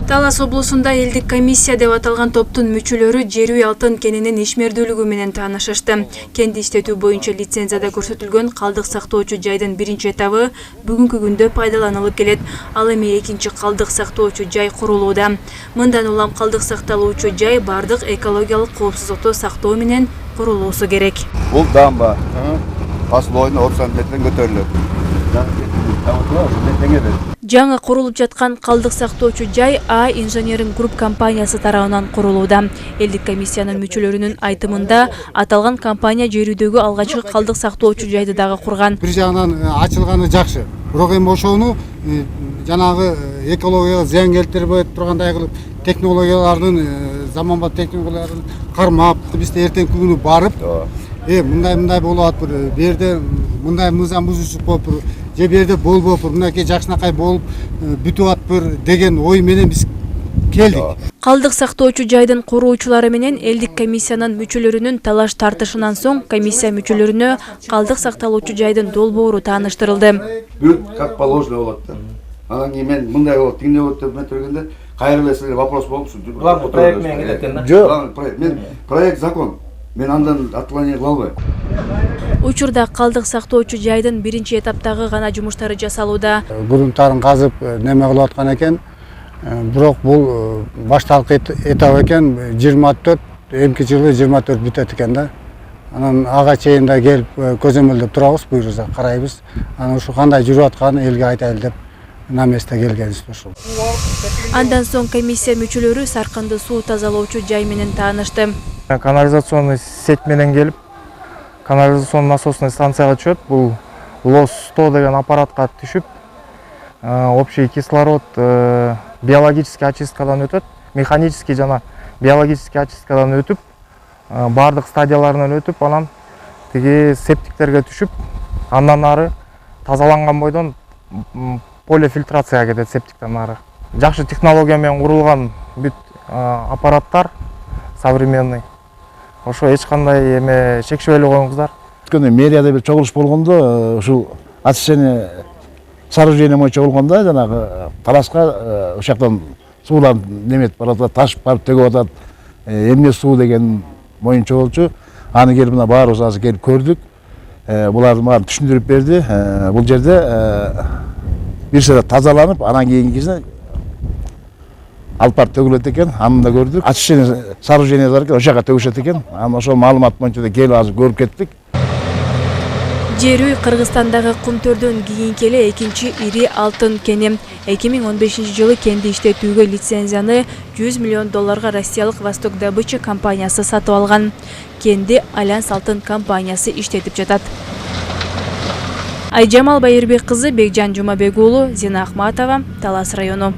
Талас облусунда элдик комиссия деп аталган топтун мүчөлөрү жер үй алтын кенинин ишмердүүлүгү менен таанышышты. Кенди иштетүү боюнча лицензияда көрсөтүлгөн калдык сактоочу жайдын биринчи этабы бүгүнкү күндө пайдаланылып келет. Ал эми экинчи калдык сактоочу жай курулууда. Мындан улам калдык сакталуучу жай бардык экологиялык коопсуздукту сактоо менен курулуусу керек. Бул дамба асыл ойуна 30 сантиметрден көтөрүлөт. Жаңы курулуп жаткан калдык сактоочу жай А инженеринг групп компаниясы тарабынан курулууда. Элдик комиссиянын мүчөлөрүнүн айтымында аталган компания жер үйдөгү алгачкы калдык сактоочу жайды дагы курган. Бир жагынан ачылганы жакшы. Бирок эми ошону жанагы экологияга зыян келтирбей тургандай кылып технологиялардын заманбап технологияларын кармап бизде эртеңки күнү барып мындай болуп атпыр, бу жерде мындай мыйзам бузуучулук болуптур, же бу жерде болбоптур, мынакей жакшынакай болуп бүтүп атпыр деген ой менен биз келдик. Калдык сактоочу жайдын куруучулары менен элдик комиссиянын мүчөлөрүнүн талаш тартышынан соң комиссия мүчөлөрүнө калдык сакталуучу жайдын долбоору тааныштырылды. Бүт как положено болот да. Анан кийин мен мындай болот, тиңде болот деп өтүргөндө кайра эле вопрос болупсу. Проект менен келет экен да. Жок, мен проект закон. Мен андан отклонение кыла албайм. Учурда калдык сактоочу жайдын биринчи этаптагы гана жумуштары жасалууда. Грунттарын казып неме кылып аткан экен. Бирок бул башталкы этап экен, 24, эмки жылы 24 бүтөт экен да. Анан ага чейин да келип көзөмөлдөп турабыз, буюрса карайбыз. Анан ушу кандай жүрүп атканын элге айтайлы деп на место келгенбиз ушул. Андан соң комиссия мүчөлөрү саркынды суу тазалоочу жай менен таанышты. Канализационный сеть менен келип, канализационный насосный станцияга түшөт. Бул ЛОС-100 деген аппаратка түшүп, общий кислород биологический очисткадан өтөт, механический жана биологический очисткадан өтүп, бардык стадияларынан өтүп, анан тиги септиктерге түшүп, андан ары тазаланган бойдон полифильтрацияга кетет септиктен ары. Жакшы технология менен курулган бүт аппараттар современный. Ошо эч кандай эме шекшебей коюңуздар. Өткөндө мэрияда бир чогулуш болгондо ушул очищение сооружение боюнча болгондо жанагы талашка ошоктон суулар неметип баратат, ташып барып төгүп атат. Эмне суу деген боюнча болчу. Аны келип мына баарыбыз азыр келип көрдүк. Буларды мага түшүндүрүп берди. Бул жерде бир сыйра тазаланып, анан кийинкисин алып барып төгүлөт экен. Аны да көрдүк. Очищение сооружение бар экен, ошога төгүшөт экен. Анан ошол маалымат боюнча да келип азыр көрүп кеттик. Жер үй Кыргызстандагы Кумтөрдөн кийинки эле экинчи ири алтын кени. 2015 жылы кенди иштетүүгө лицензияны $100 миллион Россиялык Восток добыча компаниясы сатып алган. Кенди Альянс алтын компаниясы иштетип жатат. Айжамал Байырбек кызы, Бекжан Жумабек уулу, Зина Ахматова, Талас району.